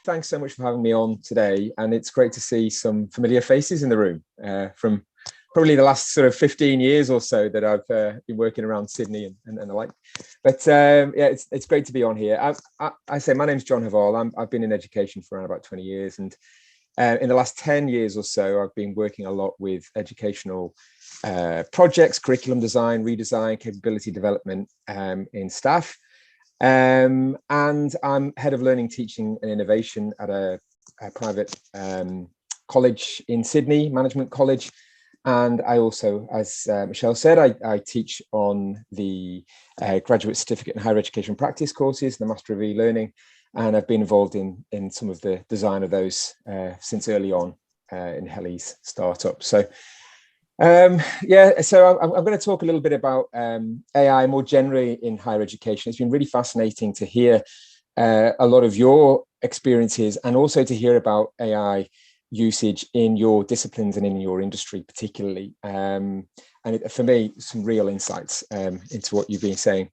thanks so much for having me on today. And it's great to see some familiar faces in the room from probably the last sort of 15 years or so that I've been working around Sydney and the like. But yeah, it's great to be on here. I say my name's John Haval. I've been in education for around about 20 years. And in the last 10 years or so, I've been working a lot with educational projects, curriculum design, redesign, capability development in staff. And I'm head of learning, teaching and innovation at a private college in Sydney, Management College. And I also, as Michelle said, I teach on the graduate certificate in higher education practice courses, the Master of E-Learning, and I've been involved in some of the design of those since early on in Helly's startup. So yeah, so I'm going to talk a little bit about AI more generally in higher education. It's been really fascinating to hear a lot of your experiences and also to hear about AI usage in your disciplines and in your industry particularly. And for me, some real insights into what you've been saying.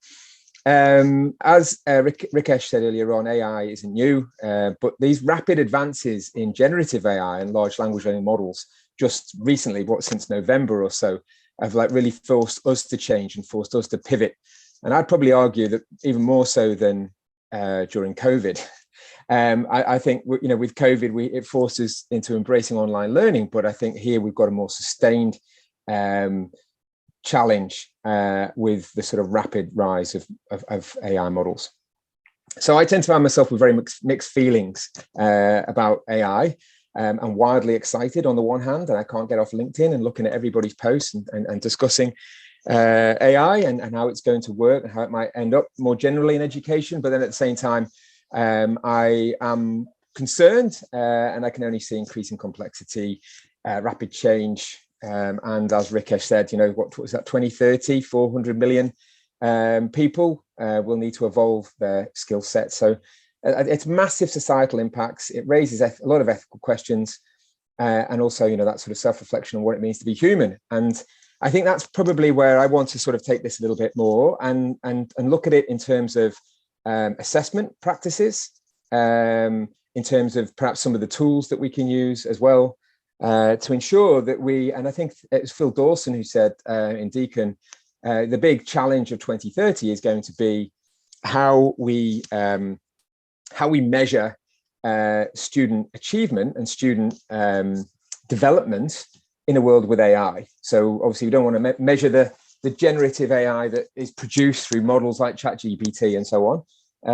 As Rikesh said earlier on, AI isn't new, but these rapid advances in generative AI and large language learning models just recently, since November or so, have really forced us to change and forced us to pivot. And I'd probably argue that even more so than during COVID. I think, with COVID, it forced us into embracing online learning, but I think here we've got a more sustained challenge with the sort of rapid rise of AI models. So I tend to find myself with very mixed feelings about AI. I'm wildly excited on the one hand, and I can't get off LinkedIn and looking at everybody's posts and discussing AI and how it's going to work and how it might end up more generally in education. But then at the same time, I am concerned and I can only see increasing complexity, rapid change. And as Rikesh said, what was that, 2030, 400 million people will need to evolve their skill set. So it's massive societal impacts. It raises a lot of ethical questions and also, that sort of self-reflection on what it means to be human. And I think that's probably where I want to sort of take this a little bit more and look at it in terms of assessment practices, in terms of perhaps some of the tools that we can use as well to ensure that and I think it's Phil Dawson who said in Deakin, the big challenge of 2030 is going to be how we measure student achievement and student development in a world with AI. So obviously we don't want to measure the generative AI that is produced through models like ChatGPT and so on.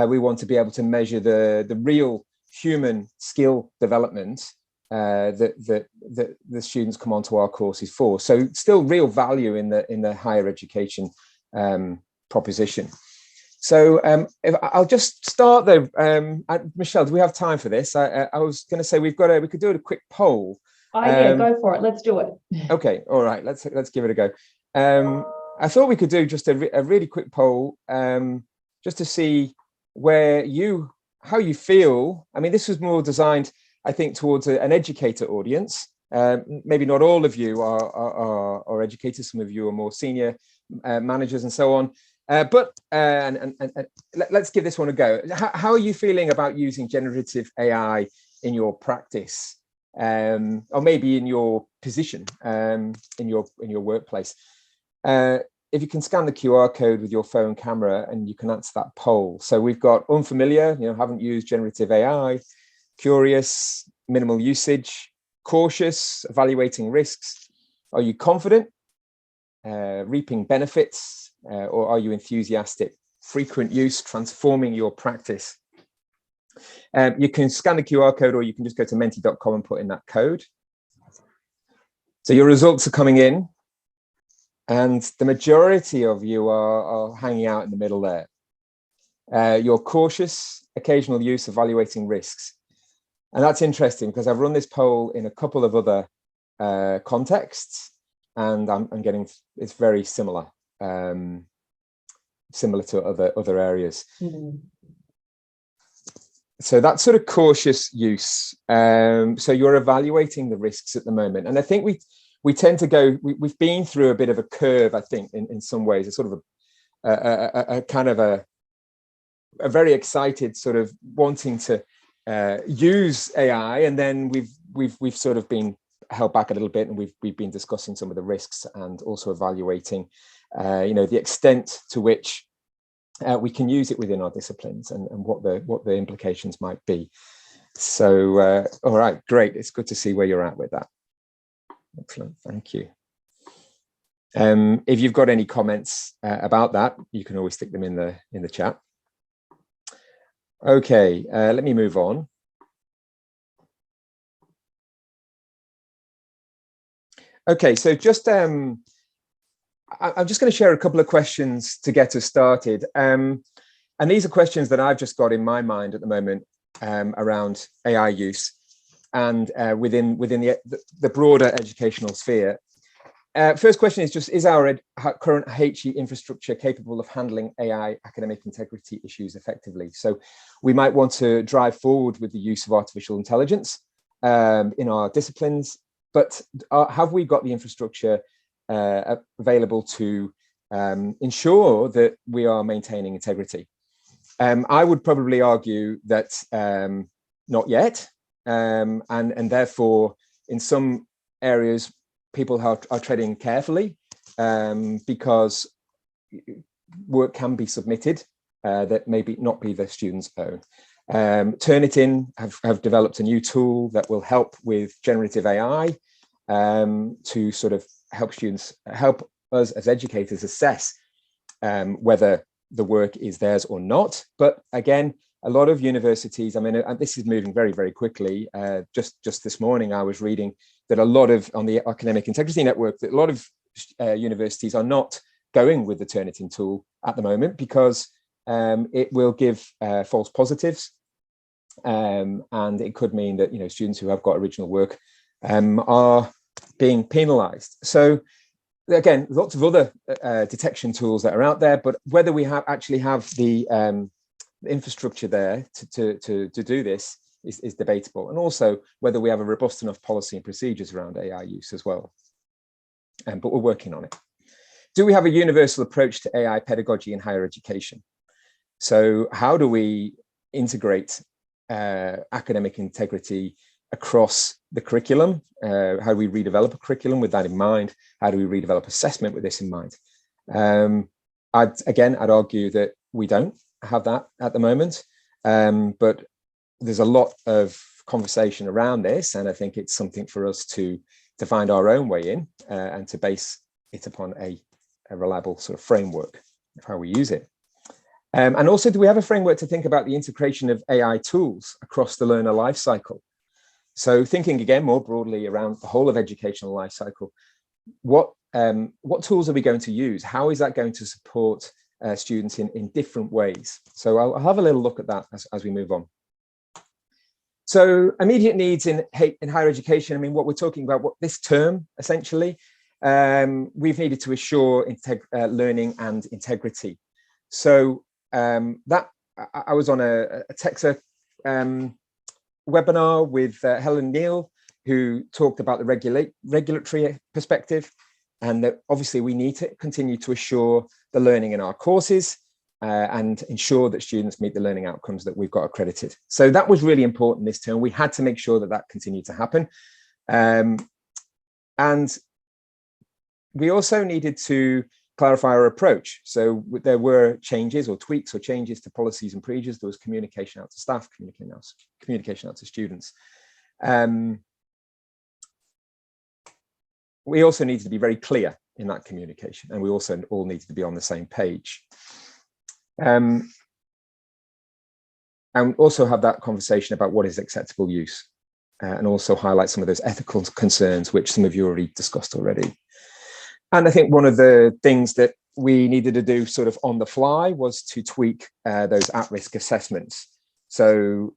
We want to be able to measure the real human skill development that the students come onto our courses for. So still real value in the higher education proposition. So if I'll just start though, Michelle, do we have time for this? I was going to say we could do a quick poll. Oh yeah, go for it. Let's do it. Okay, all right. Let's give it a go. I thought we could do just a really quick poll, just to see how you feel. I mean, this was more designed, I think, towards an educator audience. Maybe not all of you are educators. Some of you are more senior managers and so on. But let's give this one a go. How are you feeling about using generative AI in your practice, or maybe in your position, in your workplace? If you can scan the QR code with your phone camera and you can answer that poll. So we've got unfamiliar, haven't used generative AI, curious, minimal usage, cautious, evaluating risks. Are you confident, reaping benefits, or are you enthusiastic, frequent use, transforming your practice? You can scan the QR code or you can just go to menti.com and put in that code. So your results are coming in. And the majority of you are hanging out in the middle there. You're cautious, occasional use, evaluating risks. And that's interesting because I've run this poll in a couple of other contexts, and I'm getting it's very similar, similar to other areas. Mm-hmm. So that's sort of cautious use. So you're evaluating the risks at the moment, and I think we tend to go. We've been through a bit of a curve, I think, in some ways. It's sort of a kind of a very excited sort of wanting to use AI, and then we've sort of been held back a little bit, and we've been discussing some of the risks and also evaluating, the extent to which we can use it within our disciplines and what the implications might be. So, all right, great. It's good to see where you're at with that. Excellent, thank you. If you've got any comments about that, you can always stick them in the chat. Okay, let me move on. Okay, so just I'm just going to share a couple of questions to get us started. And these are questions that I've just got in my mind at the moment around AI use and within the broader educational sphere. First question is just, is our current HE infrastructure capable of handling AI academic integrity issues effectively? So we might want to drive forward with the use of artificial intelligence in our disciplines, but have we got the infrastructure available to ensure that we are maintaining integrity? I would probably argue that not yet, and therefore in some areas people are treading carefully because work can be submitted that maybe not be the student's own. Turnitin have developed a new tool that will help with generative AI to sort of help us as educators assess whether the work is theirs or not. But again, a lot of universities, I mean, and this is moving very, very quickly. Just this morning, I was reading that on the Academic Integrity Network, that a lot of universities are not going with the Turnitin tool at the moment because it will give false positives. And it could mean that, students who have got original work are being penalized. So again, lots of other detection tools that are out there, but whether we actually have the infrastructure there to do this is debatable, and also whether we have a robust enough policy and procedures around AI use as well. But we're working on it. Do we have a universal approach to AI pedagogy in higher education? So how do we integrate academic integrity across the curriculum? How do we redevelop a curriculum with that in mind? How do we redevelop assessment with this in mind? I'd argue that we don't have that at the moment, but there's a lot of conversation around this, and I think it's something for us to find our own way in and to base it upon a reliable sort of framework of how we use it. And also, do we have a framework to think about the integration of AI tools across the learner life cycle? So thinking again more broadly around the whole of educational life cycle, what tools are we going to use? How is that going to support students in different ways? So I'll have a little look at that as we move on. So immediate needs in higher education, I mean, what we're talking about, this term, essentially, we've needed to assure learning and integrity. So I was on a TEXA webinar with Helen Neal, who talked about the regulatory perspective, and that obviously we need to continue to assure the learning in our courses and ensure that students meet the learning outcomes that we've got accredited. So that was really important this term. We had to make sure that continued to happen. And we also needed to clarify our approach. So there were changes or tweaks or changes to policies and procedures. There was communication out to staff, communication out to students. We also needed to be very clear in that communication, and we also all needed to be on the same page. And also have that conversation about what is acceptable use, and also highlight some of those ethical concerns, which some of you already discussed already. And I think one of the things that we needed to do sort of on the fly was to tweak those at-risk assessments. So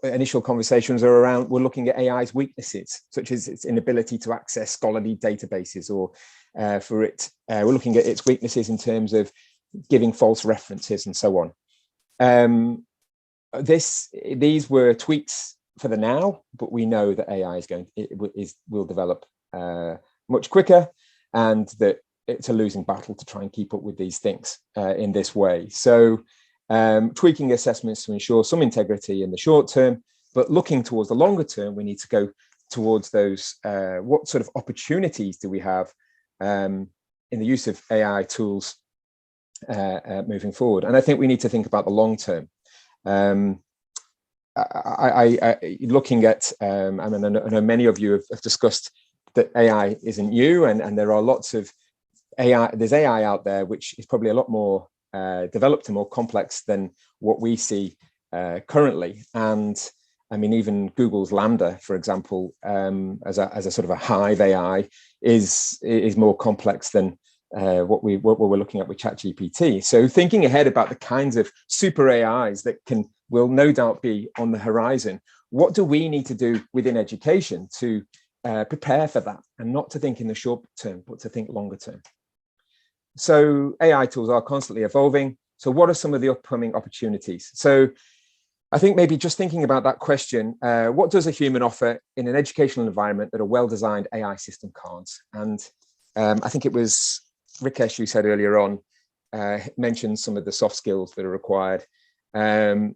initial conversations are around, we're looking at AI's weaknesses, such as its inability to access scholarly databases, or we're looking at its weaknesses in terms of giving false references and so on. These were tweaks for the now, but we know that AI will develop much quicker, and that it's a losing battle to try and keep up with these things in this way. So tweaking assessments to ensure some integrity in the short term, but looking towards the longer term, we need to go towards those, what sort of opportunities do we have in the use of AI tools moving forward? And I think we need to think about the long term. Looking at, I mean, I know many of you have discussed that AI isn't new, and there are lots of AI, there's AI out there, which is probably a lot more developed and more complex than what we see currently. And I mean, even Google's Lambda, for example, as a sort of a hive AI is more complex than what we're looking at with ChatGPT. So thinking ahead about the kinds of super AIs that will no doubt be on the horizon, what do we need to do within education to prepare for that, and not to think in the short term, but to think longer term? So AI tools are constantly evolving. So what are some of the upcoming opportunities? So I think maybe just thinking about that question, what does a human offer in an educational environment that a well-designed AI system can't? And I think it was Rikesh who said earlier on, mentioned some of the soft skills that are required. And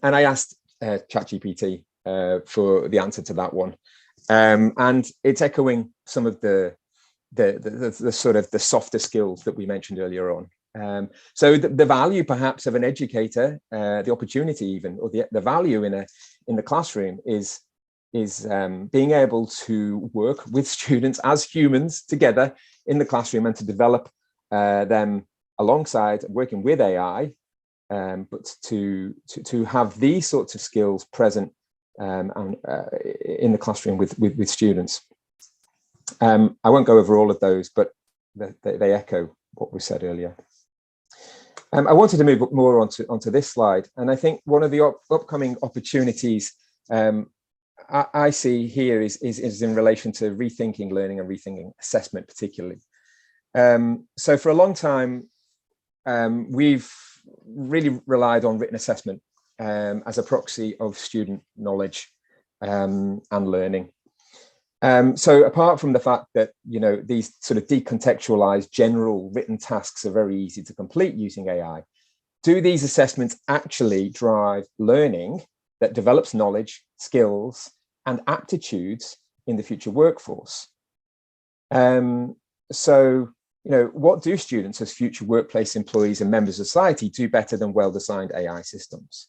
I asked ChatGPT for the answer to that one. And it's echoing some of the sort of the softer skills that we mentioned earlier on. So the value perhaps of an educator, the opportunity even, or the value in the classroom is being able to work with students as humans together in the classroom, and to develop them alongside working with AI, but to have these sorts of skills present in the classroom with students. I won't go over all of those, but they echo what we said earlier. I wanted to move more onto this slide, and I think one of the upcoming opportunities I see here is in relation to rethinking learning and rethinking assessment, particularly. So for a long time, we've really relied on written assessment as a proxy of student knowledge and learning. So apart from the fact that, you know, these sort of decontextualized general written tasks are very easy to complete using AI, do these assessments actually drive learning that develops knowledge, skills, and aptitudes in the future workforce? So, you know, what do students as future workplace employees and members of society do better than well-designed AI systems?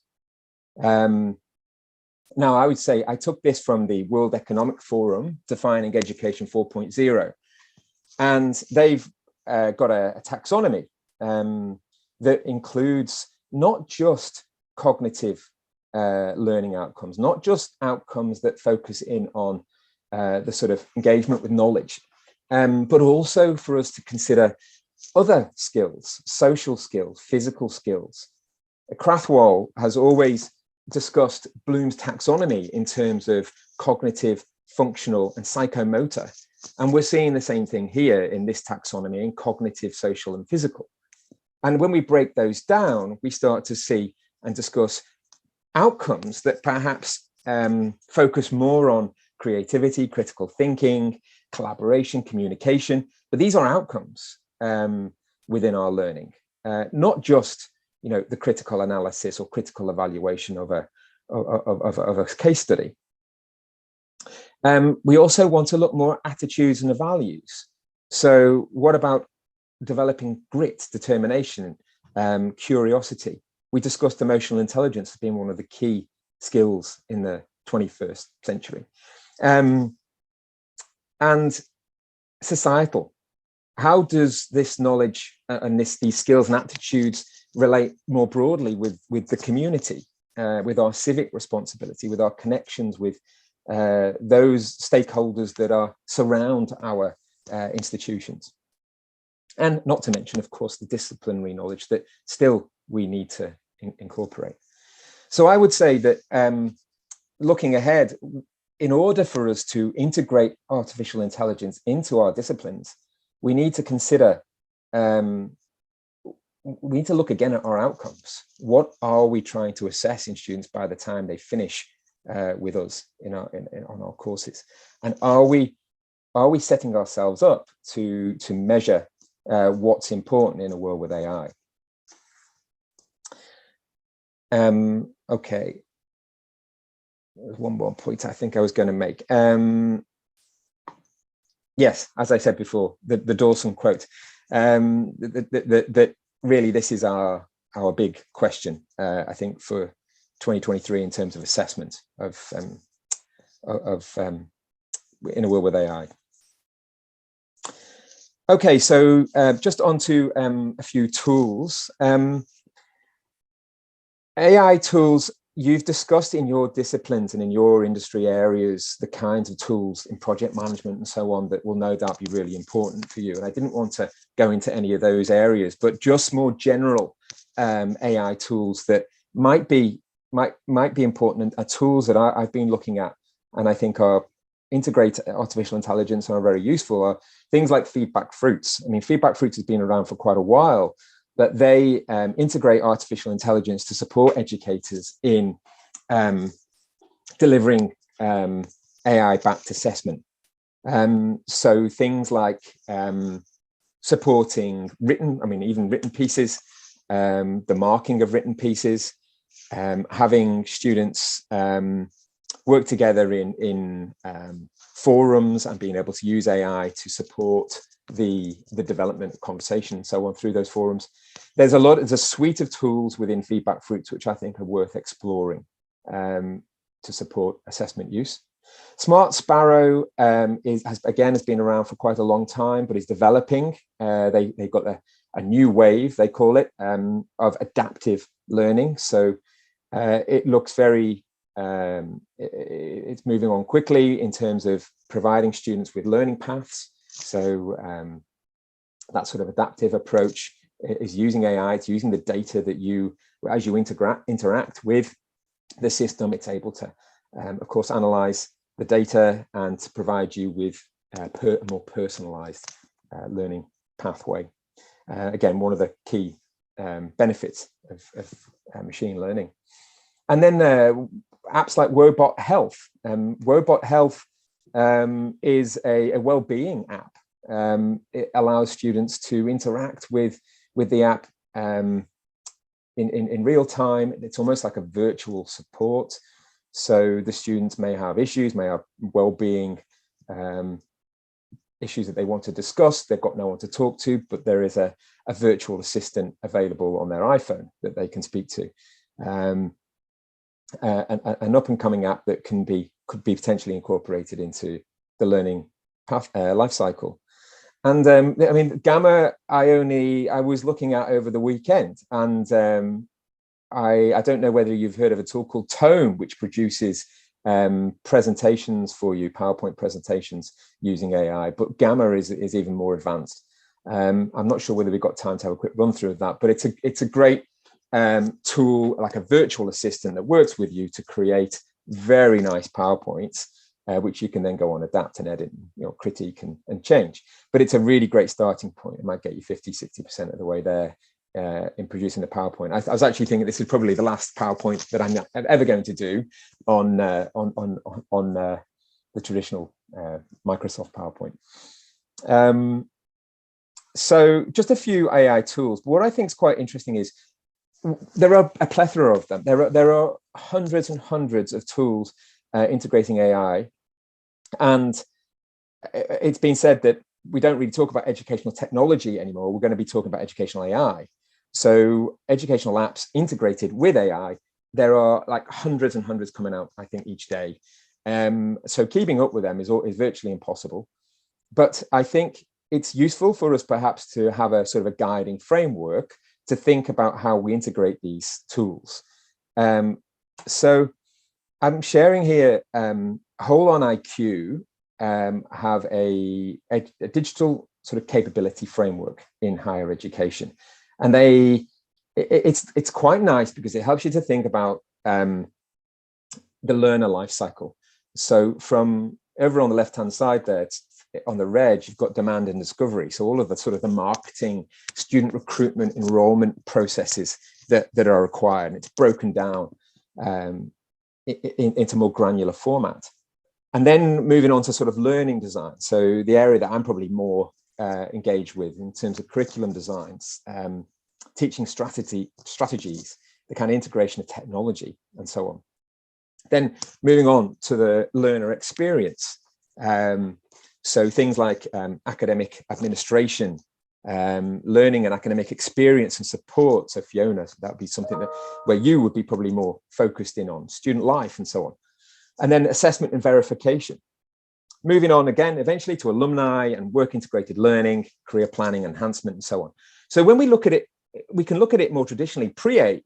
Now, I would say I took this from the World Economic Forum, Defining Education 4.0, and they've got a taxonomy that includes not just cognitive learning outcomes, not just outcomes that focus in on the sort of engagement with knowledge, but also for us to consider other skills, social skills, physical skills. Krathwohl has always discussed Bloom's taxonomy in terms of cognitive, functional, and psychomotor. And we're seeing the same thing here in this taxonomy in cognitive, social, and physical. And when we break those down, we start to see and discuss outcomes that perhaps focus more on creativity, critical thinking, collaboration, communication. But these are outcomes within our learning, not just, you know, the critical analysis or critical evaluation of a case study. We also want to look more at attitudes and values. So what about developing grit, determination, curiosity? We discussed emotional intelligence as being one of the key skills in the 21st century. And societal, how does this knowledge and these skills and attitudes relate more broadly with the community, with our civic responsibility, with our connections with those stakeholders that surround our institutions? And not to mention, of course, the disciplinary knowledge that still we need to incorporate. So I would say that looking ahead, in order for us to integrate artificial intelligence into our disciplines, we need to consider, we need to look again at our outcomes. What are we trying to assess in students by the time they finish with us on our courses? And are we setting ourselves up to measure what's important in a world with AI? Okay. There's one more point I think I was going to make. Yes, as I said before, the Dawson quote, that really this is our big question, I think, for 2023 in terms of assessment of in a world with AI. Okay, so just onto a few tools. AI tools, you've discussed in your disciplines and in your industry areas the kinds of tools in project management and so on that will no doubt be really important for you. And I didn't want to go into any of those areas, but just more general AI tools that might be important and are tools that I've been looking at and I think are integrate artificial intelligence and are very useful are things like feedback fruits. I mean, feedback fruits has been around for quite a while, but they integrate artificial intelligence to support educators in delivering AI-backed assessment. So things like supporting even written pieces, the marking of written pieces, having students work together in forums and being able to use AI to support the development of conversation and so on through those forums. There's a suite of tools within feedback fruits which I think are worth exploring to support assessment use. Smart Sparrow has been around for quite a long time, but is developing. They've got a new wave, they call it, of adaptive learning. So it looks very it's moving on quickly in terms of providing students with learning paths. So that sort of adaptive approach is using AI, it's using the data that as you interact with the system, it's able to, of course, analyze the data and to provide you with a more personalized learning pathway. Again, one of the key benefits of machine learning. And then apps like Wobot Health. Wobot Health is a well-being app. It allows students to interact with the app in real time. It's almost like a virtual support. So the students may have issues, may have well-being issues that they want to discuss. They've got no one to talk to, but there is a virtual assistant available on their iPhone that they can speak to. An up-and-coming app that could be potentially incorporated into the learning path life cycle. And I mean, Gamma, I was looking at over the weekend, and I don't know whether you've heard of a tool called Tome, which produces presentations for you, PowerPoint presentations using AI, but Gamma is even more advanced. I'm not sure whether we've got time to have a quick run through of that, but it's a great tool, like a virtual assistant that works with you to create very nice PowerPoints, which you can then go on, adapt and edit, critique and change. But it's a really great starting point. It might get you 50-60% of the way there in producing a PowerPoint. I was actually thinking this is probably the last PowerPoint that I'm ever going to do on the traditional Microsoft PowerPoint. So just a few AI tools. What I think is quite interesting is there are a plethora of them. There are hundreds and hundreds of tools integrating AI. And it's been said that we don't really talk about educational technology anymore. We're going to be talking about educational AI. So educational apps integrated with AI, there are like hundreds and hundreds coming out, I think, each day. So keeping up with them is virtually impossible. But I think it's useful for us perhaps to have a sort of a guiding framework to think about how we integrate these tools. So I'm sharing here, Whole on IQ have a digital sort of capability framework in higher education. And it's quite nice because it helps you to think about the learner life cycle. So from over on the left-hand side there, on the red, you've got demand and discovery. So all of the sort of the marketing, student recruitment, enrollment processes that are required. And it's broken down into more granular format. And then moving on to sort of learning design. So the area that I'm probably more engaged with in terms of curriculum designs, teaching strategies, the kind of integration of technology and so on. Then moving on to the learner experience. So things like academic administration, learning and academic experience and support. So Fiona, that would be something that where you would be probably more focused in on student life and so on. And then assessment and verification. Moving on again, eventually to alumni and work integrated learning, career planning, enhancement, and so on. So when we look at it, we can look at it more traditionally pre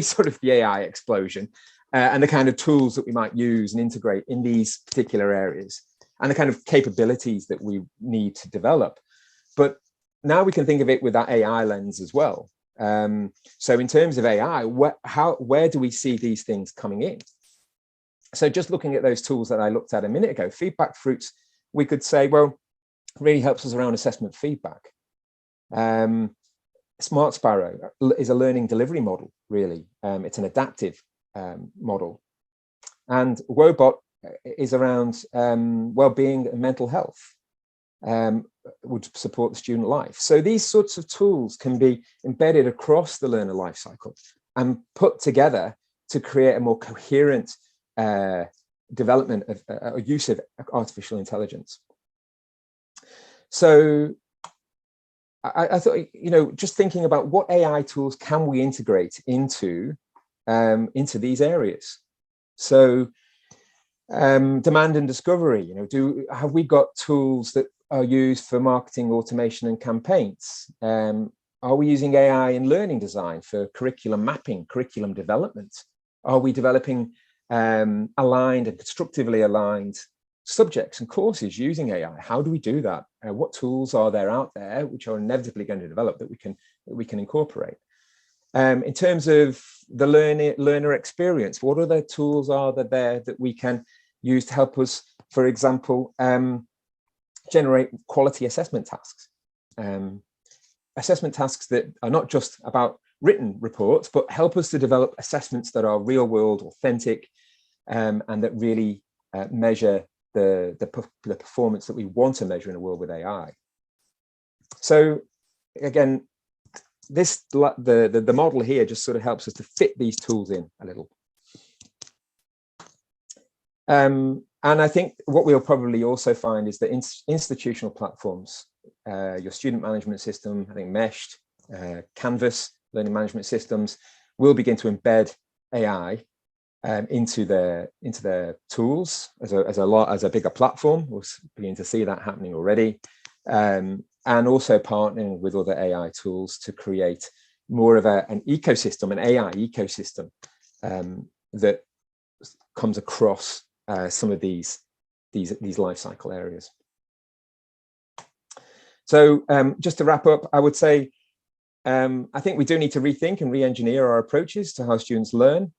sort of the AI explosion and the kind of tools that we might use and integrate in these particular areas and the kind of capabilities that we need to develop. But now we can think of it with that AI lens as well. So in terms of AI, where do we see these things coming in? So just looking at those tools that I looked at a minute ago, feedback fruits, we could say, well, really helps us around assessment feedback. Smart Sparrow is a learning delivery model, really. It's an adaptive model. And Wobot is around well-being and mental health, would support the student life. So these sorts of tools can be embedded across the learner life cycle and put together to create a more coherent development of use of artificial intelligence. So I thought, just thinking about what AI tools can we integrate into these areas. So demand and discovery, have we got tools that are used for marketing automation and campaigns? Are we using AI in learning design for curriculum mapping, curriculum development? Are we developing aligned and constructively aligned subjects and courses using AI? How do we do that? What tools are there out there which are inevitably going to develop that we can incorporate? In terms of the learner experience, what other tools are there that we can use to help us, for example, generate quality assessment tasks? Assessment tasks that are not just about written reports, but help us to develop assessments that are real world, authentic, and that really measure the performance that we want to measure in a world with AI. So again, the model here just sort of helps us to fit these tools in a little. And I think what we'll probably also find is that institutional platforms, your student management system, I think Meshed, Canvas, learning management systems, will begin to embed AI into their tools as a bigger platform. We're beginning to see that happening already, and also partnering with other AI tools to create more of an ecosystem, an AI ecosystem that comes across some of these life cycle areas. So just to wrap up, I would say I think we do need to rethink and re-engineer our approaches to how students learn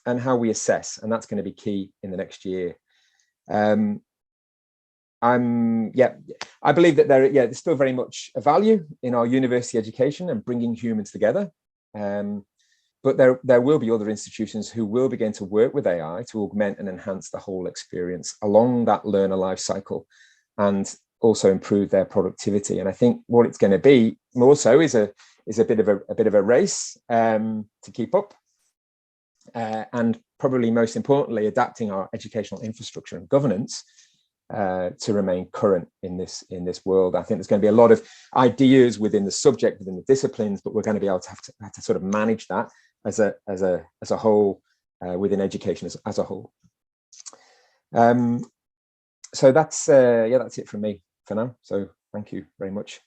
and how we assess, and that's going to be key in the next year. I believe that there's still very much a value in our university education and bringing humans together. But there will be other institutions who will begin to work with AI to augment and enhance the whole experience along that learner life cycle and also improve their productivity. And I think what it's going to be more so is a bit of a race to keep up. And probably most importantly, adapting our educational infrastructure and governance to remain current in this world. I think there's going to be a lot of ideas within the subject, within the disciplines, but we're going to be able to have to sort of manage that as a whole within education as a whole. So that's it from me for now. So thank you very much.